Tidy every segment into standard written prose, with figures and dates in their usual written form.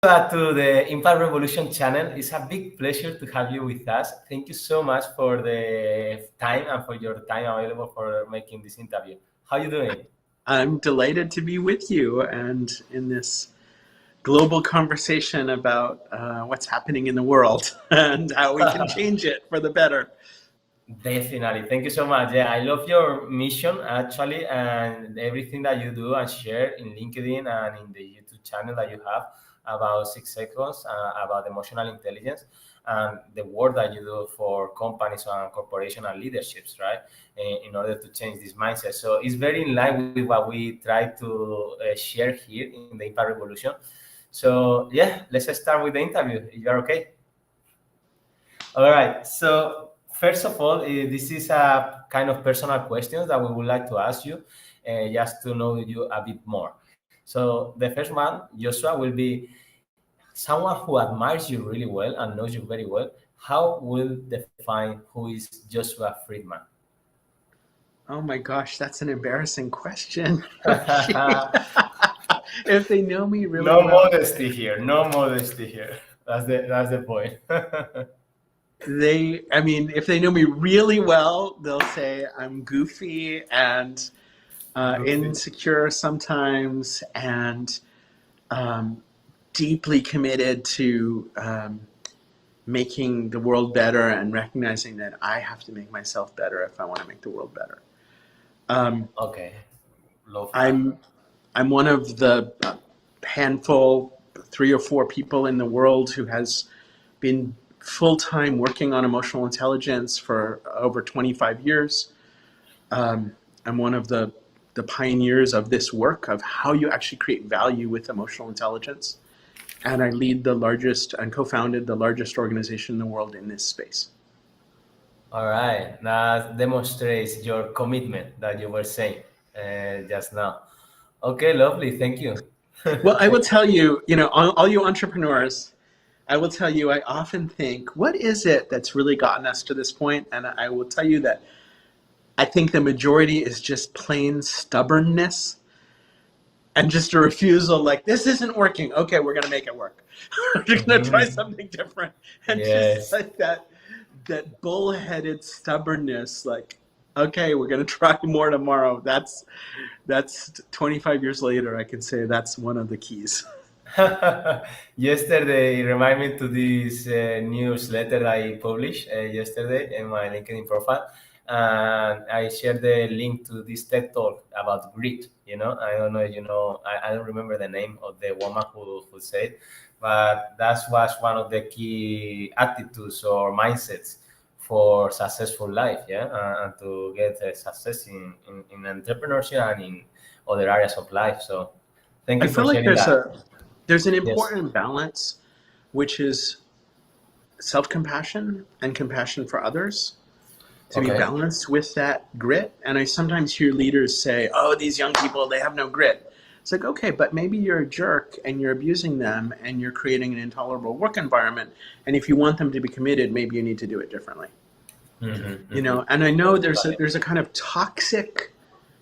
To the Impact Revolution channel. It's a big pleasure to have you with us. Thank you so much for the time and for your time available for making this interview. How you doing? I'm delighted to be with you and in this global conversation about what's happening in the world and how we can change it for the better. Definitely. Thank you so much. Yeah, I love your mission actually and everything that you do and share in LinkedIn and in the YouTube channel that you have about 6 seconds about emotional intelligence and the work that you do for companies and corporations and leaderships, right? In order to change this mindset. So it's very in line with what we try to share here in the Impact Revolution. So yeah, let's start with the interview. If you're okay. All right. So first of all, this is a kind of personal questions that we would like to ask you, just to know you a bit more. So the first one, Joshua, will be someone who admires you really well and knows you very well. How will define who is Joshua Friedman? Oh my gosh, that's an embarrassing question. If they know me really No well, modesty here. No modesty here. That's the point. if they know me really well, they'll say I'm goofy and Goofy. insecure sometimes and um, deeply committed to making the world better and recognizing that I have to make myself better if I want to make the world better. Okay. Love that. I'm I'm one of the handful, 3 or 4 people in the world who has been full-time working on emotional intelligence for over 25 years. I'm one of the pioneers of this work of how you actually create value with emotional intelligence. And I lead the largest and co-founded the largest organization in the world in this space. All right. That demonstrates your commitment that you were saying just now. Okay, lovely. Thank you. Well, I will Thank tell you, all you entrepreneurs, I will tell you, I often think, what is it that's really gotten us to this point? And I will tell you that I think the majority is just plain stubbornness and just a refusal, like, this isn't working. Okay, we're going to make it work. We're going to try Mhm. something different. And just Yes. like that bullheaded stubbornness, like, okay, we're going to try more tomorrow. That's 25 years later, I can say that's one of the keys. Yesterday, remind me to this newsletter I published yesterday in my LinkedIn profile, and I shared the link to this TED talk about grit. I don't know if you know. I don't remember the name of the woman who said, but that was one of the key attitudes or mindsets for successful life. Yeah, and to get success in entrepreneurship and in other areas of life. So, thank I you for feel like sharing that. there's an Yes. important balance, which is self-compassion and compassion for others to be Okay. balanced with that grit. And I sometimes hear leaders say, oh, these young people, they have no grit. It's like, okay, but maybe you're a jerk and you're abusing them and you're creating an intolerable work environment. And if you want them to be committed, maybe you need to do it differently. Mm-hmm, mm-hmm. And I know Totally. there's a kind of toxic,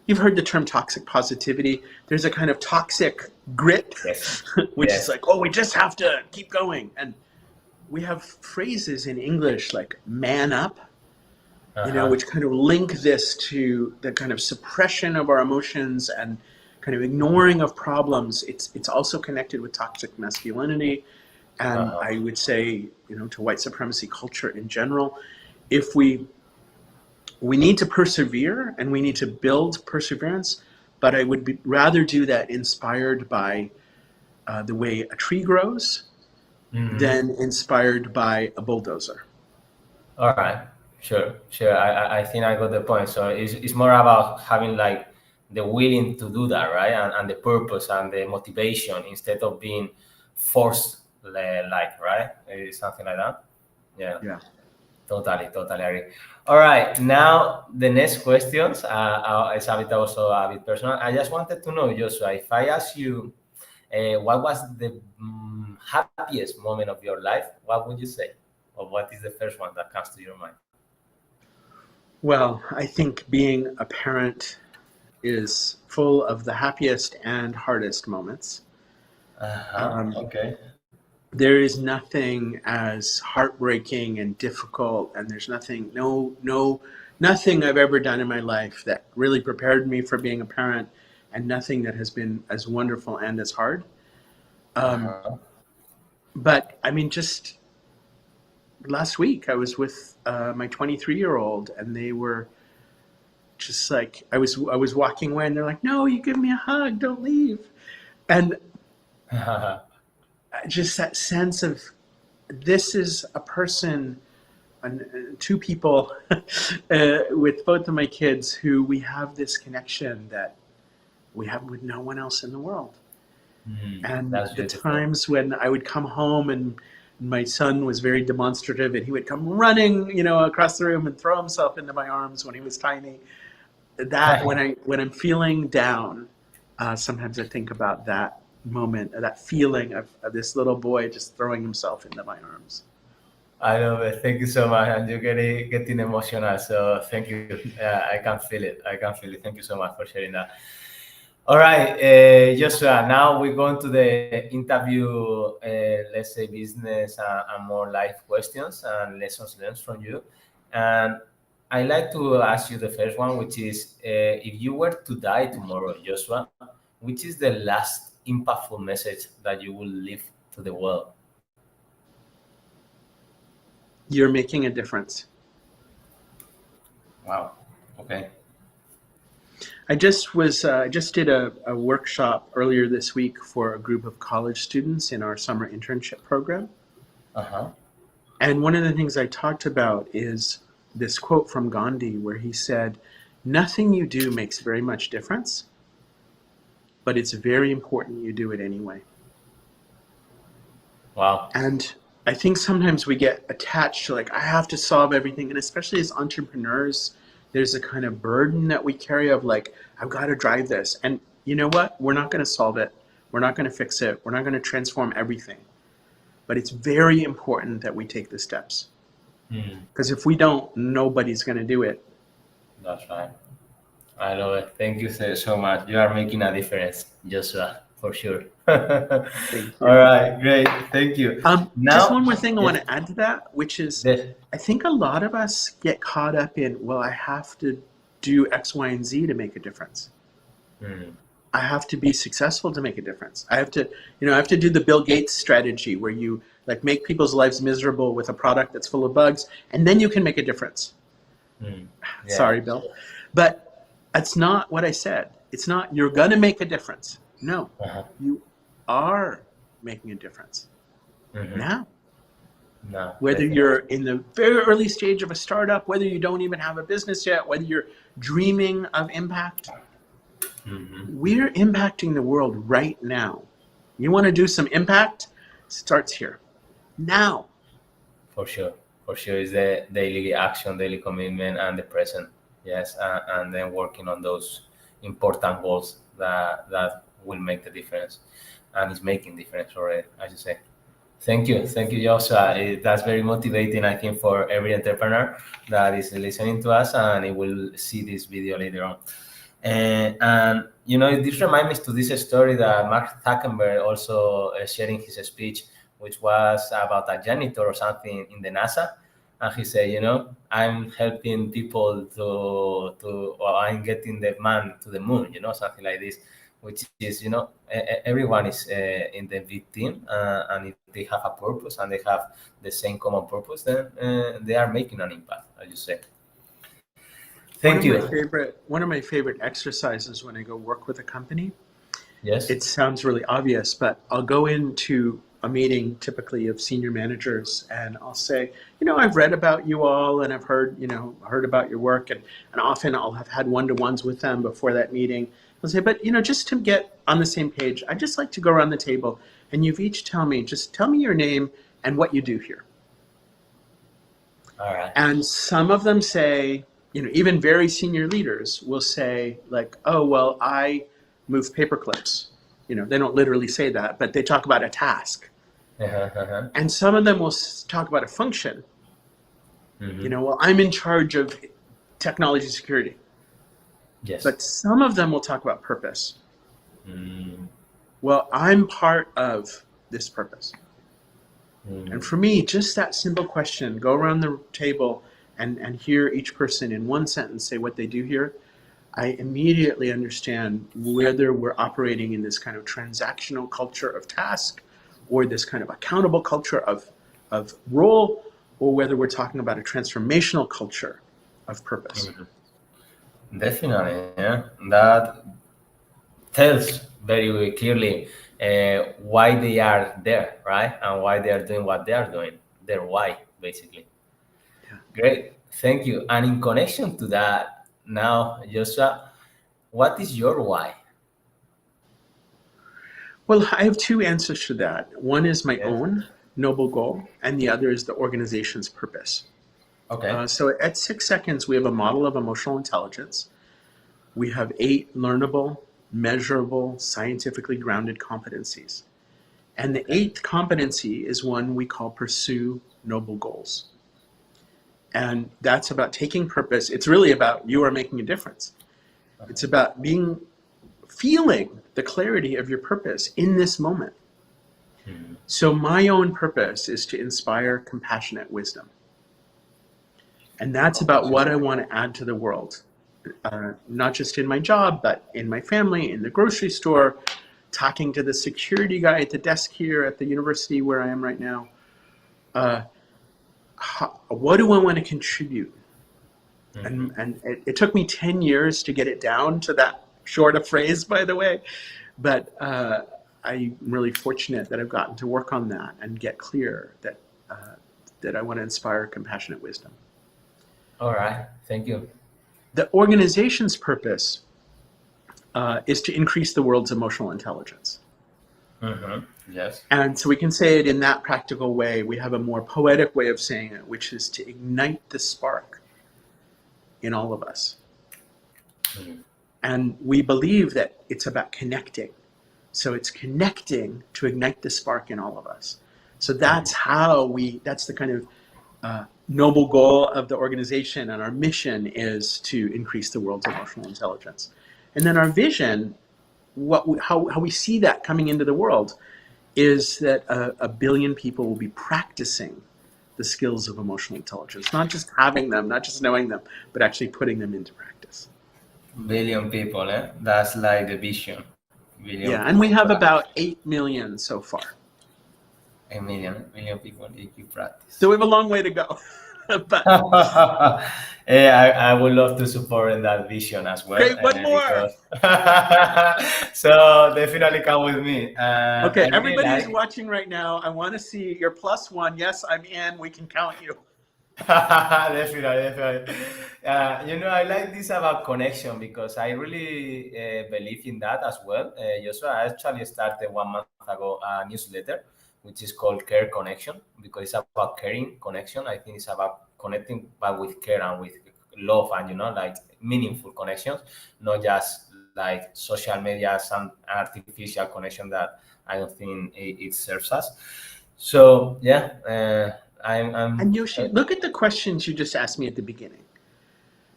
you've heard the term toxic positivity. There's a kind of toxic grit, Yes. which is Yes. like, oh, we just have to keep going. And we have phrases in English like man up, Uh-huh. which kind of link this to the kind of suppression of our emotions and kind of ignoring of problems. It's also connected with toxic masculinity, and Uh-huh. I would say, to white supremacy culture in general. If we need to persevere and we need to build perseverance, but I would rather do that inspired by the way a tree grows Mm-hmm. than inspired by a bulldozer. All right. Sure. Sure. I think I got the point. So it's more about having like the willing to do that, right? And the purpose and the motivation instead of being forced, like, right? It's something like that. Yeah. Yeah. Totally, totally agree. All right, now the next questions is a bit also a bit personal. I just wanted to know, Joshua, if I ask you, what was the happiest moment of your life, what would you say? Or what is the first one that comes to your mind? Well, I think being a parent is full of the happiest and hardest moments. Uh-huh. Um, Okay. there is nothing as heartbreaking and difficult, and there's nothing, nothing I've ever done in my life that really prepared me for being a parent, and nothing that has been as wonderful and as hard. Um, Uh-huh. but I mean, just last week I was with my 23-year-old, and they were just like, I was walking away, and they're like, "No, you give me a hug, don't leave," and just that sense of, this is a person, two people with both of my kids, who we have this connection that we have with no one else in the world. And That's the beautiful. times when I would come home and my son was very demonstrative, and he would come running, across the room and throw himself into my arms when he was tiny. That when I'm feeling down, sometimes I think about that moment, that feeling of this little boy just throwing himself into my arms. I love it. Thank you so much. And you're getting emotional. So thank you. I can feel it. I can feel it. Thank you so much for sharing that. All right, Joshua, now we're going to the interview, let's say business and more life questions and lessons learned from you. And I like to ask you the first one, which is if you were to die tomorrow, Joshua, which is the last impactful message that you will leave to the world? You're making a difference. Wow. Okay. I just did a workshop earlier this week for a group of college students in our summer internship program. Uh-huh. And one of the things I talked about is this quote from Gandhi, where he said, "Nothing you do makes very much difference, but it's very important you do it anyway." Wow. And I think sometimes we get attached to, like, I have to solve everything. And especially as entrepreneurs, there's a kind of burden that we carry of, like, I've got to drive this. And you know what? We're not going to solve it. We're not going to fix it. We're not going to transform everything. But it's very important that we take the steps. Mm, Because if we don't, nobody's going to do it. that's right. I love it. Thank you so much. You are making a difference, Joshua, for sure. Thank All you. right, great. Thank you. Just Now, one more thing I want yes, to add to that, which is, yes. I think a lot of us get caught up in, well, I have to do X, Y, and Z to make a difference. Mm, I have to be successful to make a difference. I have to do the Bill Gates strategy, where you, like, make people's lives miserable with a product that's full of bugs, and then you can make a difference. mm, Sorry, yeah. Bill. But that's not what I said. It's not, you're going to make a difference. No, Uh-huh. you are making a difference Mm-hmm. now. No, Whether definitely. you're in the very early stage of a startup, whether you don't even have a business yet, whether you're dreaming of impact, Mm-hmm. we're impacting the world right now. You want to do some impact? Starts here. Now. For sure. For sure, is the daily action, daily commitment, and the present. Yes, and then working on those important goals that will make the difference, and it's making difference already, as you say. Thank you, Joshua. That's very motivating, I think, for every entrepreneur that is listening to us and it will see this video later on. And this reminds me to this story that Mark Zuckerberg also sharing his speech, which was about a janitor or something in the NASA. And he said, I'm helping people or I'm getting the man to the moon, something like this, which is, everyone is in the big team, and if they have a purpose and they have the same common purpose, then they are making an impact, as you say. One Thank of my you. favorite one of my favorite exercises when I go work with a company, Yes. it sounds really obvious, but I'll go into a meeting typically of senior managers, and I'll say, I've read about you all, and I've heard about your work, and often I'll have had one-to-ones with them before that meeting. I'll say, but just to get on the same page, I'd just like to go around the table, and you've each just tell me your name and what you do here. All right. And some of them say, even very senior leaders will say, like, oh, well, I move paper clips. They don't literally say that, but they talk about a task. Uh-huh, uh-huh. And some of them will talk about a function. Mm-hmm. Well, I'm in charge of technology security. Yes. But some of them will talk about purpose. Mm, Well, I'm part of this purpose. And for me, just that simple question, go around the table and hear each person in one sentence say what they do here, I immediately understand whether we're operating in this kind of transactional culture of task or this kind of accountable culture of role, or whether we're talking about a transformational culture of purpose. Definitely, yeah. That tells very clearly why they are there, right? And why they are doing what they are doing. Their why, basically. Yeah. Great, thank you. And in connection to that, now, Joshua, what is your why? Well, I have two answers to that. One is my Yes. own noble goal, and the other is the organization's purpose. Okay. So at 6 seconds, we have a model of emotional intelligence. We have 8 learnable, measurable, scientifically grounded competencies. And the Okay. 8th competency is one we call pursue noble goals. And that's about taking purpose. It's really about you are making a difference. It's about feeling the clarity of your purpose in this moment. So my own purpose is to inspire compassionate wisdom. And that's about what I want to add to the world. Not just in my job, but in my family, in the grocery store, talking to the security guy at the desk here at the university where I am right now. What do I want to contribute? And it took me 10 years to get it down to that short a phrase, by the way. But I'm really fortunate that I've gotten to work on that and get clear that I want to inspire compassionate wisdom. All right. Thank you. The organization's purpose is to increase the world's emotional intelligence. Yes. And so we can say it in that practical way. We have a more poetic way of saying it, which is to ignite the spark in all of us. And we believe that it's about connecting. So it's connecting to ignite the spark in all of us. So that's that's the kind of noble goal of the organization, and our mission is to increase the world's emotional intelligence. And then our vision, how we see that coming into the world, is that a billion people will be practicing the skills of emotional intelligence, not just having them, not just knowing them, but actually putting them into practice. Billion people, eh? That's like the vision. Billion Yeah, and people. we have about 8 million so far. A million people if you practice. So we have a long way to go. But Yeah, I would love to support in that vision as well. great, one more. Because so definitely come with me. Okay, I really everybody who's like watching right now, I want to see your +1. Yes, I'm in. We can count you. definitely, definitely. I like this about connection because I really believe in that as well. Joshua, I actually started 1 month ago a newsletter which is called Care Connection because it's about caring connection. I think it's about connecting, but with care and with love and like meaningful connections, not just like social media, some artificial connection that I don't think it serves us. So yeah, I'm And Yoshi, look at the questions you just asked me at the beginning.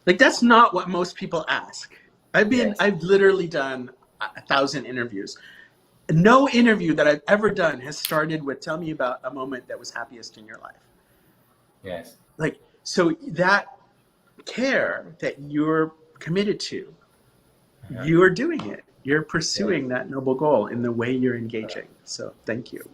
Like, that's not what most people ask. yes. I've literally done 1,000 interviews. No interview that I've ever done has started with, tell me about a moment that was happiest in your life. Yes. Like, so that care that you're committed to, you are doing it. You're pursuing that noble goal in the way you're engaging. So thank you.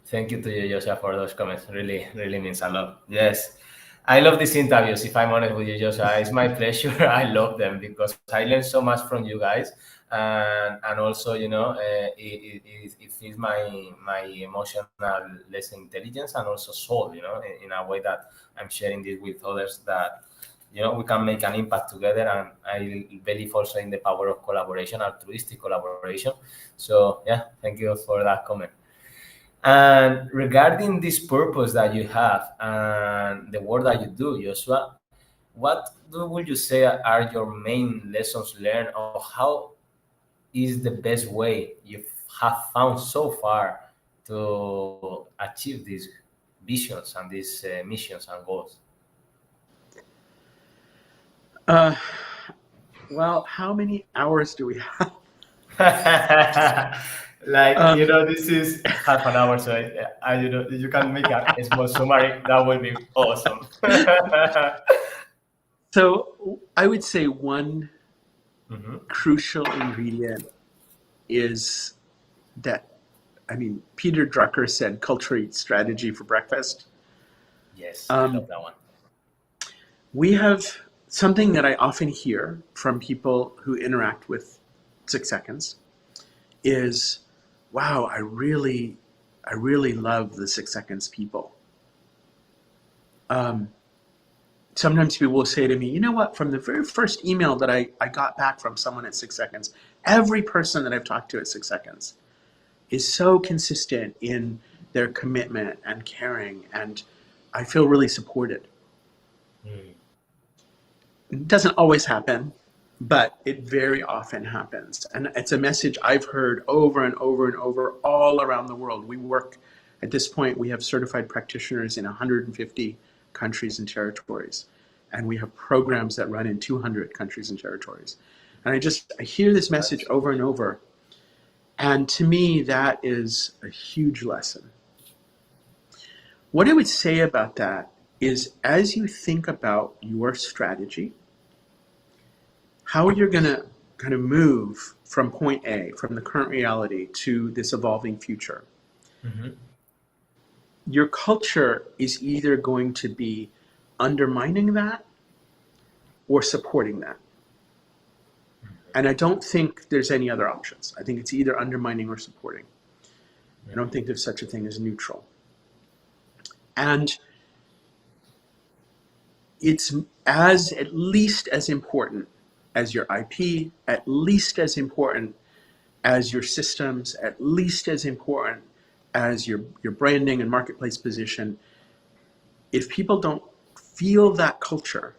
Thank you to you, Joshua, for those comments. Really, really means a lot. Yes. I love these interviews, if I'm honest with you, Joshua. It's my pleasure. I love them because I learn so much from you guys. And also, it feeds my emotional less intelligence and also soul, in a way that I'm sharing this with others that, we can make an impact together. And I believe also in the power of collaboration, altruistic collaboration. So, yeah, thank you for that comment. And regarding this purpose that you have and the work that you do, Joshua, would you say are your main lessons learned, or how is the best way you have found so far to achieve these visions and these missions and goals? Well, how many hours do we have? Like, Um, this is half an hour, so you can make a small summary. That would be awesome. so I would say one Hmm. crucial ingredient is that, I mean, Peter Drucker said culture eats strategy for breakfast. Yes, I love Um, that one. we have something that I often hear from people who interact with 6 seconds is, wow, I really love the 6 seconds people. Um, Sometimes people will say to me, you know what, from the very first email that I got back from someone at 6 seconds, every person that I've talked to at 6 seconds is so consistent in their commitment and caring, and I feel really supported. Mm. It doesn't always happen, but it very often happens. And it's a message I've heard over and over and over all around the world. We work, at this point, we have certified practitioners in 150 countries and territories. And we have programs that run in 200 countries and territories. And I hear this message That's over and over. And to me, that is a huge lesson. What I would say about that is, as you think about your strategy, how you're going to kind of move from point A, from the current reality, to this evolving future, hmm your culture is either going to be undermining that or supporting that. And I don't think there's any other options. I think it's either undermining or supporting. I don't think there's such a thing as neutral. And it's at least as important as your IP, at least as important as your systems, at least as important as your branding and marketplace position. If people don't feel that culture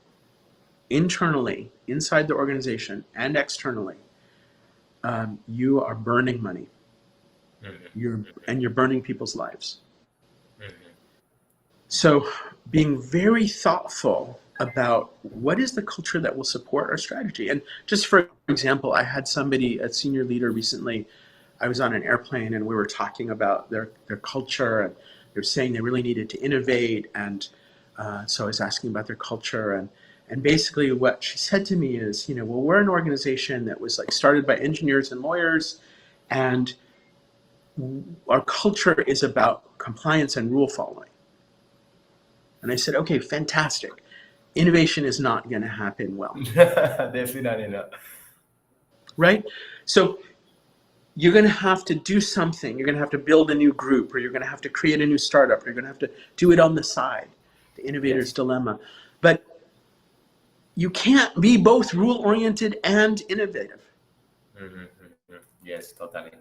internally, inside the organization and externally, you are burning money. You're burning people's lives. So being very thoughtful about what is the culture that will support our strategy. And just for example, I had somebody, a senior leader recently, I was on an airplane and we were talking about their culture, and they were saying they really needed to innovate. And so I was asking about their culture, and basically what she said to me is, well, we're an organization that was like started by engineers and lawyers, and our culture is about compliance and rule following. And I said, okay, fantastic. Innovation is not going to happen well, Definitely not. right? So you're going to have to do something. You're going to have to build a new group, or you're going to have to create a new startup, or you're going to have to do it on the side. The innovator's Yes. dilemma. But you can't be both rule-oriented and innovative. Yes, totally.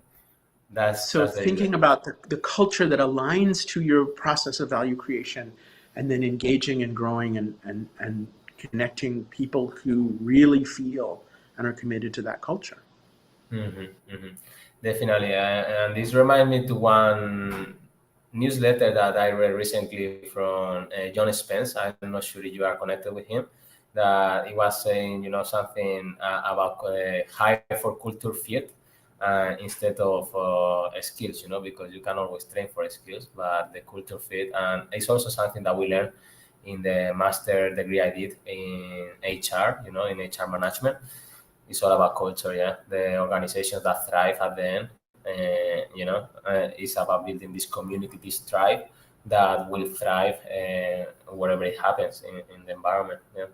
That's So very good. thinking about the culture that aligns to your process of value creation, and then engaging and growing and connecting people who really feel and are committed to that culture. Hmm hmm Definitely. And this reminds me to one newsletter that I read recently from John Spence. I'm not sure if you are connected with him. That he was saying, something about hire for culture fit instead of skills, because you can always train for skills, but the culture fit. And it's also something that we learned in the master degree I did in HR, in HR management. It's all about culture. Yeah, the organizations that thrive at the end, it's about building this community, this tribe that will thrive wherever it happens in the environment. Yeah.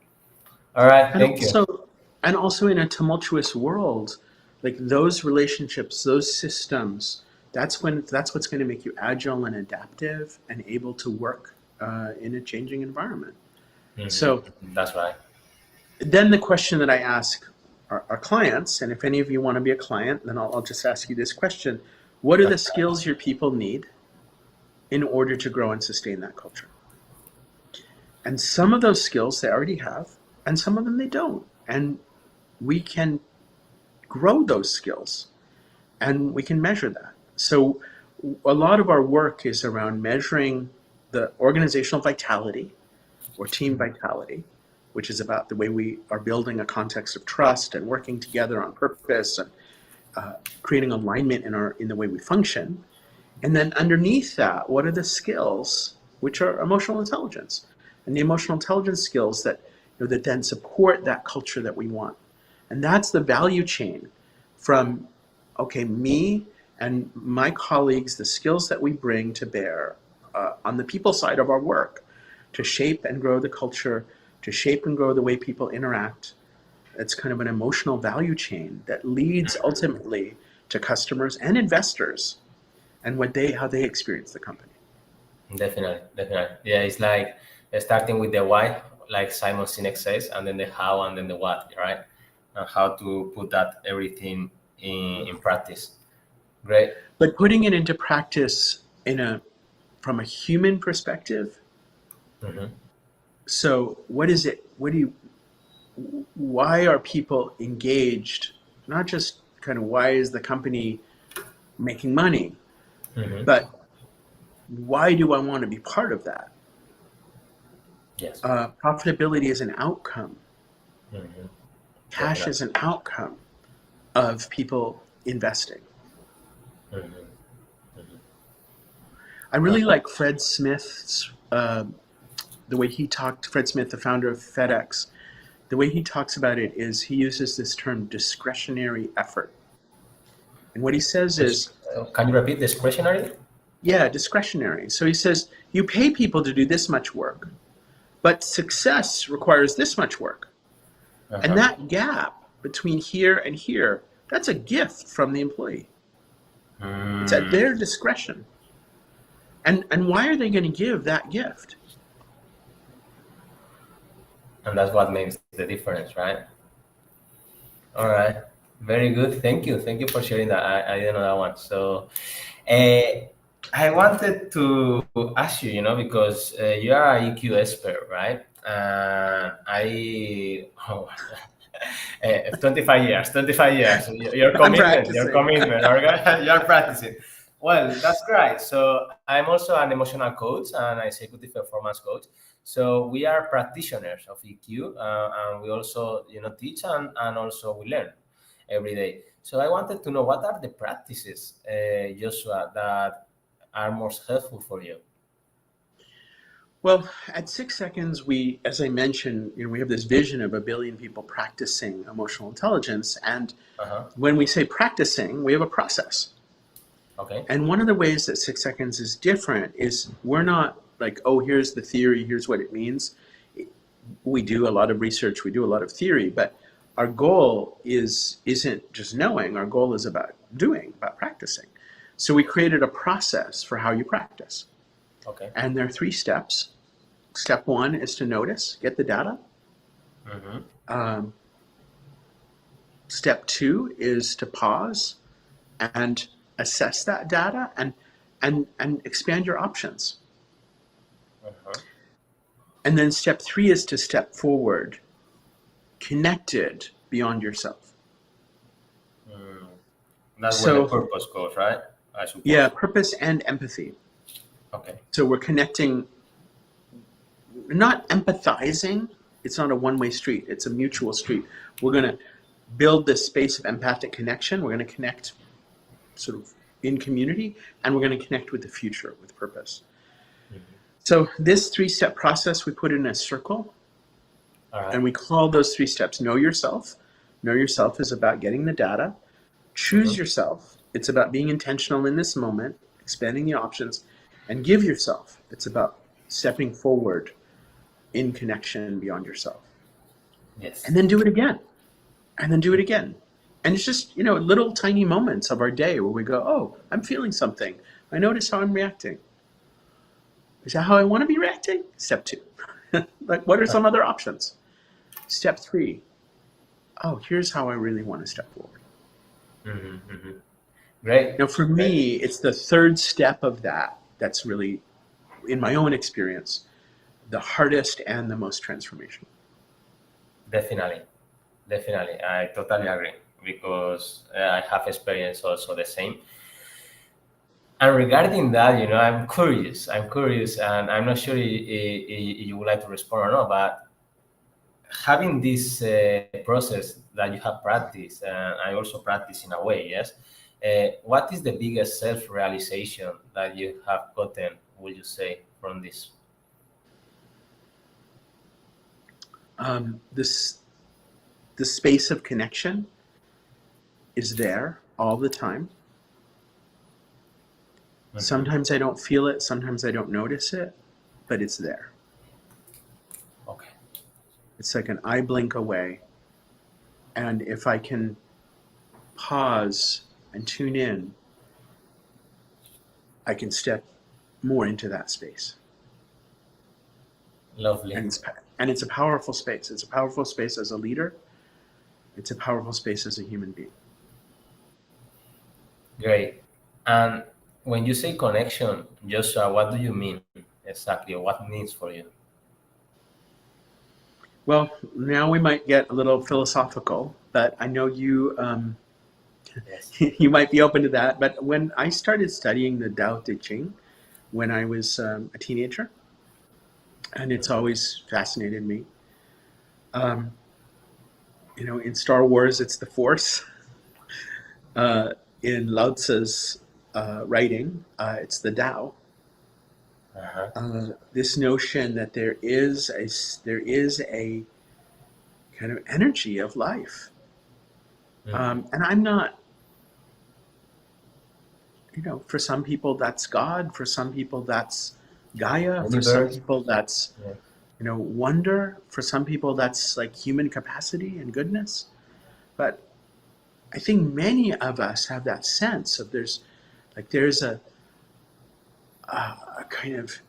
All right, And thank you. also, and also in a tumultuous world, like those relationships, those systems, that's what's going to make you agile and adaptive and able to work in a changing environment. So That's right. then the question that I ask our clients, and if any of you want to be a client, then I'll just ask you this question: what are the skills your people need in order to grow and sustain that culture? And some of those skills they already have, and some of them they don't. And we can grow those skills and we can measure that. So a lot of our work is around measuring the organizational vitality or team vitality, which is about the way we are building a context of trust and working together on purpose creating alignment in the way we function. And then underneath that, what are the skills, which are emotional intelligence, and the emotional intelligence skills that that then support that culture that we want. And that's the value chain from, okay, me and my colleagues, the skills that we bring to bear on the people side of our work to shape and grow the culture, to shape and grow the way people interact. It's kind of an emotional value chain that leads ultimately to customers and investors and how they experience the company. Definitely, definitely. Yeah, it's like starting with the why, like Simon Sinek says, and then the how, and then the what, right? And how to put that everything in practice. Great. But putting it into practice from a human perspective. Mm-hmm. So what is it? Why are people engaged? Not just kind of why is the company making money, Mm-hmm. but why do I want to be part of that? Yes. Profitability is an outcome. Mm-hmm. Cash is an outcome of people investing. Mm-hmm. I really like Fred Smith's, the way he talked, Fred Smith, the founder of FedEx, the way he talks about it is he uses this term discretionary effort. And what he says is, Can you repeat discretionary? yeah, discretionary. So he says, you pay people to do this much work, but success requires this much work. And that gap between here and here, that's a gift from the employee. It's at their discretion. And why are they going to give that gift? And that's what makes the difference, right? All right. Very good. Thank you. Thank you for sharing that. I didn't know that one. So I wanted to ask you, because you are a EQ expert, right? Oh, 25 years, 25 years. Your I'm commitment, practicing. you're practicing. Well, that's great. So I'm also an emotional coach and executive performance coach. So we are practitioners of EQ, and we also, teach and also we learn every day. So I wanted to know what are the practices, Joshua, that are most helpful for you. Well, at 6 seconds, as I mentioned, we have this vision of 1 billion people practicing emotional intelligence. And when we say practicing, we have a process. Okay. And one of the ways that 6 seconds is different is we're not like, oh, here's the theory, here's what it means. We do a lot of research, we do a lot of theory, but our goal isn't just knowing, our goal is about doing, about practicing. So we created a process for how you practice. Okay. And there are 3 steps. Step 1 is to notice, get the data. Step 2 is to pause and assess that data and expand your options. And then step 3 is to step forward, connected beyond yourself. That's where the purpose goes, right? I suppose. Yeah, purpose and empathy. Okay. So we're connecting, not empathizing. It's not a one-way street. It's a mutual street. We're going to build this space of empathic connection. We're going to connect sort of in community, and we're going to connect with the future with purpose. So this 3-step process, we put in a circle, and we call those 3 steps know yourself. Know yourself is about getting the data. Choose yourself. It's about being intentional in this moment, expanding the options, and give yourself. It's about stepping forward in connection beyond yourself. Yes. And then do it again. And then do it again. And it's just, little tiny moments of our day where we go, oh, I'm feeling something. I notice how I'm reacting. Is that how I want to be reacting? Step 2. Like, what are some other options? Step 3. Oh, here's how I really want to step forward. Great. Now, for me, it's the 3rd step of that's really, in my own experience, the hardest and the most transformational. Definitely. I totally agree because I have experienced also the same. And regarding that, I'm curious, and I'm not sure if you would like to respond or not, but having this process that you have practiced, and I also practice in a way, yes. What is the biggest self-realization that you have gotten, would you say, from this? This the space of connection is there all the time. Mhm. Sometimes I don't feel it, sometimes I don't notice it, but it's there. Okay. It's like an eye blink away. And if I can pause and tune in, I can step more into that space. Lovely. And it's a powerful space. It's a powerful space as a leader. It's a powerful space as a human being. Great. And when you say connection, Joshua, what do you mean exactly? What it means for you? Well, now we might get a little philosophical, but I know you Yes. you might be open to that. But when I started studying the Tao Te Ching when I was a teenager, and it's Mhm. always fascinated me. Um, in Star Wars, it's the Force. Uh, in Lao Tzu's writing, it's the Tao. Uh-huh. This notion that there is a kind of energy of life, Mhm. and I'm not. For some people that's God. For some people that's Gaia. For some Universe. people that's Yeah. wonder. For some people that's like human capacity and goodness. But I think many of us have that sense of there's a kind of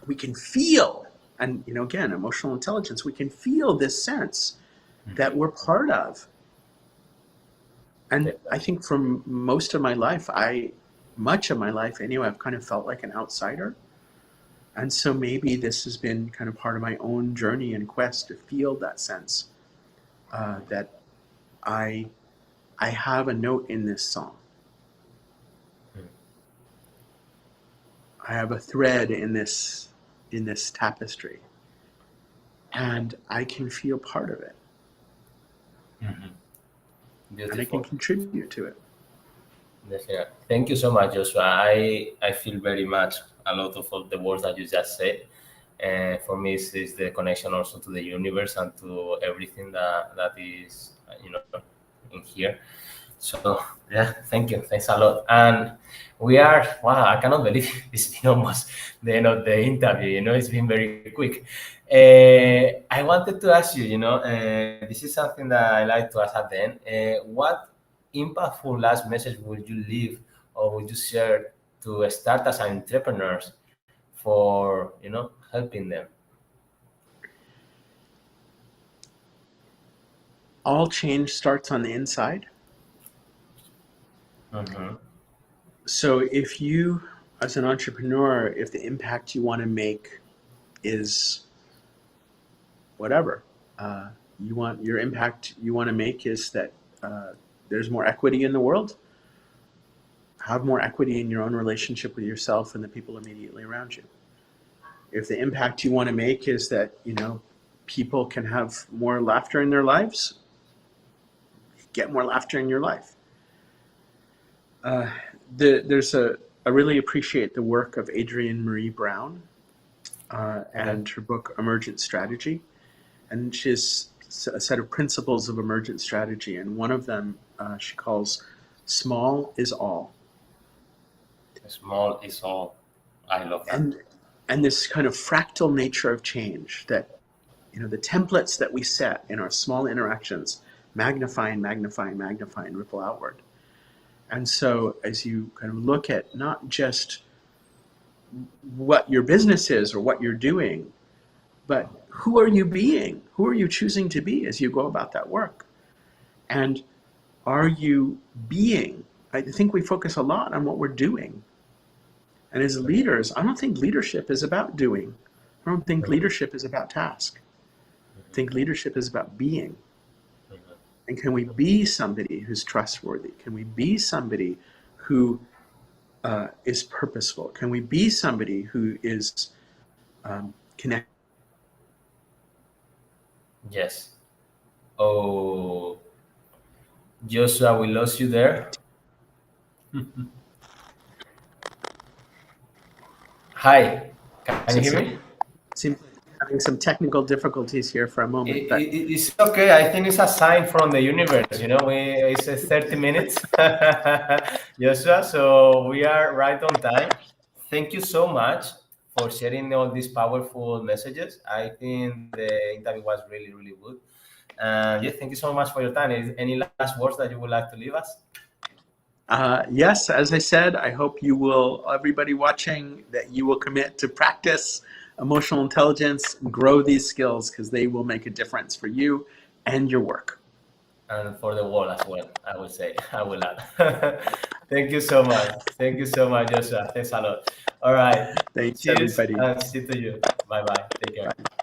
we can feel, and again, emotional intelligence, we can feel this sense that Mhm. we're part of. And I Definitely. think from much of my life anyway, I've kind of felt like an outsider. And so maybe this has been kind of part of my own journey and quest to feel that sense that I I have a note in this song. Mm. I have a thread in this tapestry, and I can feel part of it, Mhm. and I can Beautiful. contribute to it. Definitely. Thank you so much, Joshua. I feel very much a lot of all the words that you just said. And for me, it's the connection also to the universe and to everything that is, in here. So yeah, thank you. Thanks a lot. And we are, wow, I cannot believe it's been almost the end of the interview. It's been very quick. I wanted to ask you, this is something that I like to ask at the end. What impactful last message would you leave or would you share to start as entrepreneurs for, helping them? All change starts on the inside. Mm-hmm. So if you, as an entrepreneur, if the impact you want to make is whatever, uh, your impact you want to make is that uh, there's more equity in the world, have more equity in your own relationship with yourself and the people immediately around you. If the impact you want to make is that, people can have more laughter in their lives, get more laughter in your life. Uh, there's I really appreciate the work of Adrienne Marie Brown Okay. and her book Emergent Strategy. And she has a set of principles of emergent strategy. And one of them she calls small is all. Small is all. I love that. And, and this kind of fractal nature of change that, the templates that we set in our small interactions magnify and magnify and magnify and ripple outward. And so as you kind of look at not just what your business is or what you're doing, but who are you being? Who are you choosing to be as you go about that work? And are you being? I think we focus a lot on what we're doing. And as leaders, I don't think leadership is about doing. I don't think Mhm. leadership is about task. I think leadership is about being. Mhm. And can we be somebody who's trustworthy? Can we be somebody who is purposeful? Can we be somebody who is connected Yes. Oh, Joshua, we lost you there. Hi, can you hear me? Seems like we're having some technical difficulties here for a moment, but It's okay. I think it's a sign from the universe. You know, it's 30 minutes, Joshua. So we are right on time. Thank you so much for sharing all these powerful messages. I think the interview was really, really good. And yeah, thank you so much for your time. Any last words that you would like to leave us? yes, as I said, I hope you will, everybody watching, that you will commit to practice emotional intelligence, grow these skills, because they will make a difference for you and your work. And for the world as well, I will say. I will add. Thank you so much. Thank you so much, Joshua. Thanks a lot. All right. Thanks, Cheers everybody. and see to you. Bye bye. Take care. Bye.